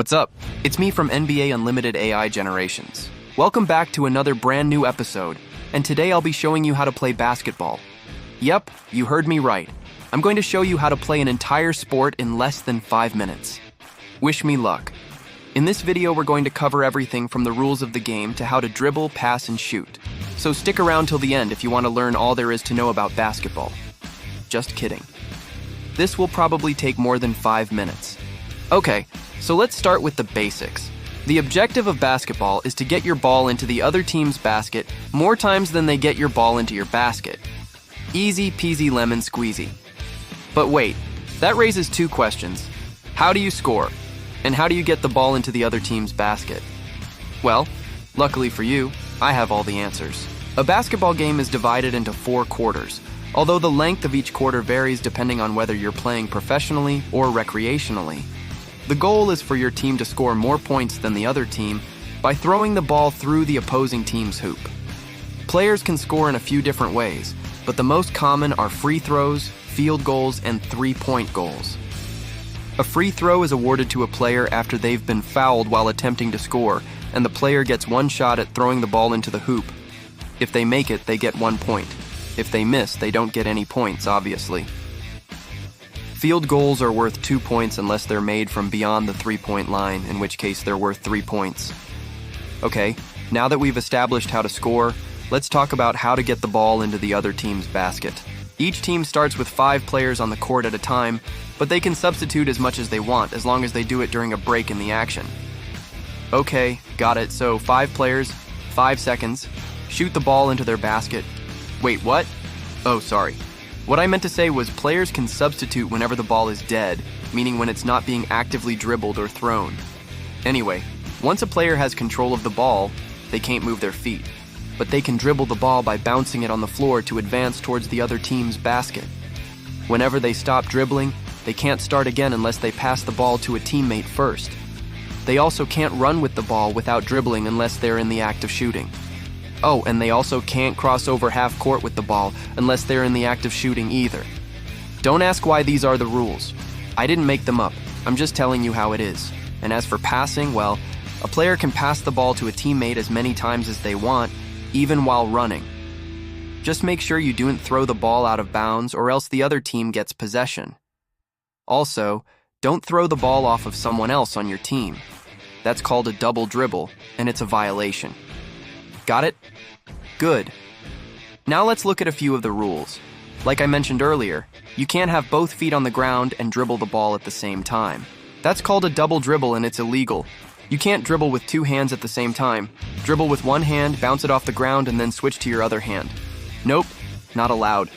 What's up? It's me from NBA Unlimited AI Generations. Welcome back to another brand new episode, and today I'll be showing you how to play basketball. Yep, you heard me right. I'm going to show you how to play an entire sport in less than 5 minutes. Wish me luck. In this video, we're going to cover everything from the rules of the game to how to dribble, pass, and shoot. So stick around till the end if you want to learn all there is to know about basketball. Just kidding. This will probably take more than 5 minutes. Okay, so let's start with the basics. The objective of basketball is to get your ball into the other team's basket more times than they get your ball into your basket. Easy peasy lemon squeezy. But wait, that raises two questions. How do you score? And how do you get the ball into the other team's basket? Well, luckily for you, I have all the answers. A basketball game is divided into 4 quarters, although the length of each quarter varies depending on whether you're playing professionally or recreationally. The goal is for your team to score more points than the other team by throwing the ball through the opposing team's hoop. Players can score in a few different ways, but the most common are free throws, field goals, and 3-point goals. A free throw is awarded to a player after they've been fouled while attempting to score, and the player gets one shot at throwing the ball into the hoop. If they make it, they get 1 point. If they miss, they don't get any points, obviously. Field goals are worth 2 points unless they're made from beyond the 3-point line, in which case they're worth 3 points. Okay, now that we've established how to score, let's talk about how to get the ball into the other team's basket. Each team starts with 5 players on the court at a time, but they can substitute as much as they want as long as they do it during a break in the action. Okay, got it. So 5 players, 5 seconds, shoot the ball into their basket. Wait, what? Oh, sorry. What I meant to say was players can substitute whenever the ball is dead, meaning when it's not being actively dribbled or thrown. Anyway, once a player has control of the ball, they can't move their feet, but they can dribble the ball by bouncing it on the floor to advance towards the other team's basket. Whenever they stop dribbling, they can't start again unless they pass the ball to a teammate first. They also can't run with the ball without dribbling unless they're in the act of shooting. Oh, and they also can't cross over half court with the ball unless they're in the act of shooting either. Don't ask why these are the rules. I didn't make them up. I'm just telling you how it is. And as for passing, well, a player can pass the ball to a teammate as many times as they want, even while running. Just make sure you don't throw the ball out of bounds or else the other team gets possession. Also, don't throw the ball off of someone else on your team. That's called a double dribble, and it's a violation. Got it? Good. Now let's look at a few of the rules. Like I mentioned earlier, you can't have both feet on the ground and dribble the ball at the same time. That's called a double dribble and it's illegal. You can't dribble with 2 hands at the same time. Dribble with one hand, bounce it off the ground, and then switch to your other hand. Nope, not allowed.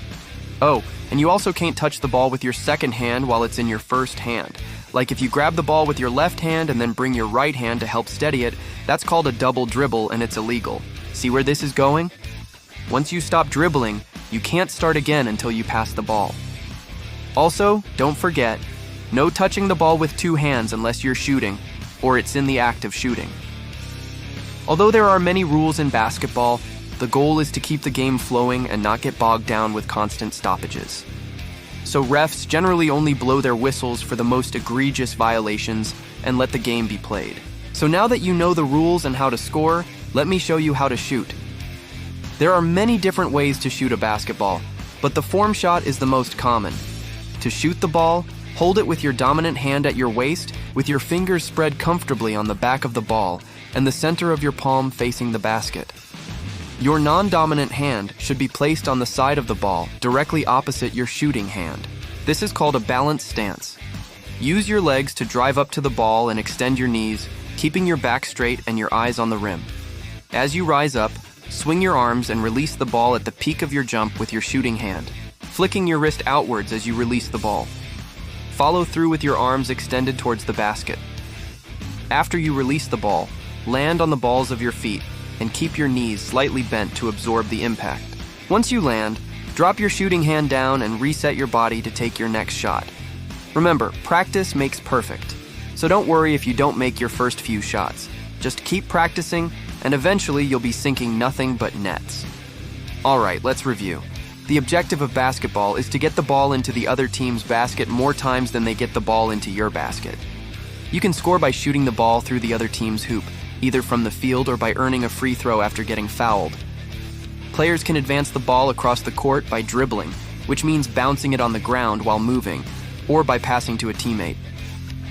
Oh, and you also can't touch the ball with your second hand while it's in your first hand. Like if you grab the ball with your left hand and then bring your right hand to help steady it, that's called a double dribble and it's illegal. See where this is going? Once you stop dribbling, you can't start again until you pass the ball. Also, don't forget, no touching the ball with 2 hands unless you're shooting, or it's in the act of shooting. Although there are many rules in basketball, the goal is to keep the game flowing and not get bogged down with constant stoppages. So refs generally only blow their whistles for the most egregious violations and let the game be played. So now that you know the rules and how to score, let me show you how to shoot. There are many different ways to shoot a basketball, but the form shot is the most common. To shoot the ball, hold it with your dominant hand at your waist, with your fingers spread comfortably on the back of the ball and the center of your palm facing the basket. Your non-dominant hand should be placed on the side of the ball, directly opposite your shooting hand. This is called a balanced stance. Use your legs to drive up to the ball and extend your knees, keeping your back straight and your eyes on the rim. As you rise up, swing your arms and release the ball at the peak of your jump with your shooting hand, flicking your wrist outwards as you release the ball. Follow through with your arms extended towards the basket. After you release the ball, land on the balls of your feet and keep your knees slightly bent to absorb the impact. Once you land, drop your shooting hand down and reset your body to take your next shot. Remember, practice makes perfect, so don't worry if you don't make your first few shots. Just keep practicing, and eventually you'll be sinking nothing but nets. Alright, let's review. The objective of basketball is to get the ball into the other team's basket more times than they get the ball into your basket. You can score by shooting the ball through the other team's hoop, either from the field or by earning a free throw after getting fouled. Players can advance the ball across the court by dribbling, which means bouncing it on the ground while moving, or by passing to a teammate.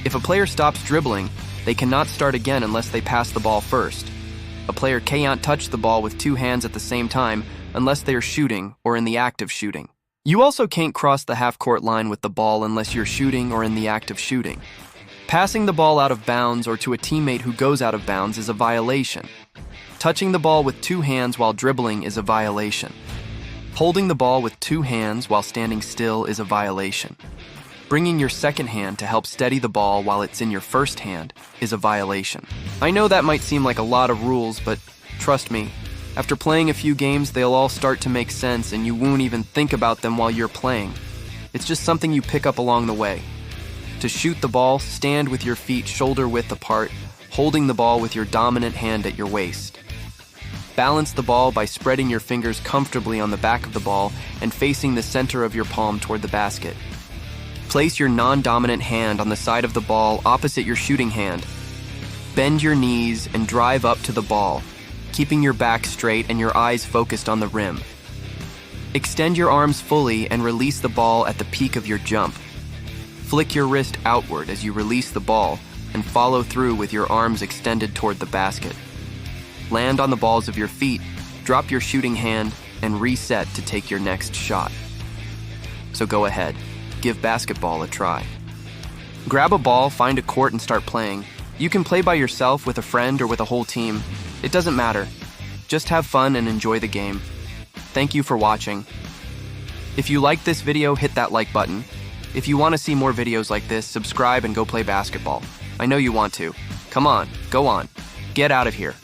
If a player stops dribbling, they cannot start again unless they pass the ball first. A player can't touch the ball with two hands at the same time unless they are shooting or in the act of shooting. You also can't cross the half-court line with the ball unless you're shooting or in the act of shooting. Passing the ball out of bounds or to a teammate who goes out of bounds is a violation. Touching the ball with two hands while dribbling is a violation. Holding the ball with two hands while standing still is a violation. Bringing your second hand to help steady the ball while it's in your first hand is a violation. I know that might seem like a lot of rules, but trust me, after playing a few games, they'll all start to make sense and you won't even think about them while you're playing. It's just something you pick up along the way. To shoot the ball, stand with your feet shoulder-width apart, holding the ball with your dominant hand at your waist. Balance the ball by spreading your fingers comfortably on the back of the ball and facing the center of your palm toward the basket. Place your non-dominant hand on the side of the ball opposite your shooting hand. Bend your knees and drive up to the ball, keeping your back straight and your eyes focused on the rim. Extend your arms fully and release the ball at the peak of your jump. Flick your wrist outward as you release the ball and follow through with your arms extended toward the basket. Land on the balls of your feet, drop your shooting hand, and reset to take your next shot. So go ahead, give basketball a try. Grab a ball, find a court, and start playing. You can play by yourself, with a friend, or with a whole team. It doesn't matter. Just have fun and enjoy the game. Thank you for watching. If you liked this video, hit that like button. If you want to see more videos like this, subscribe and go play basketball. I know you want to. Come on, go on. Get out of here.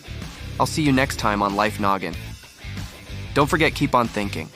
I'll see you next time on Life Noggin. Don't forget, keep on thinking.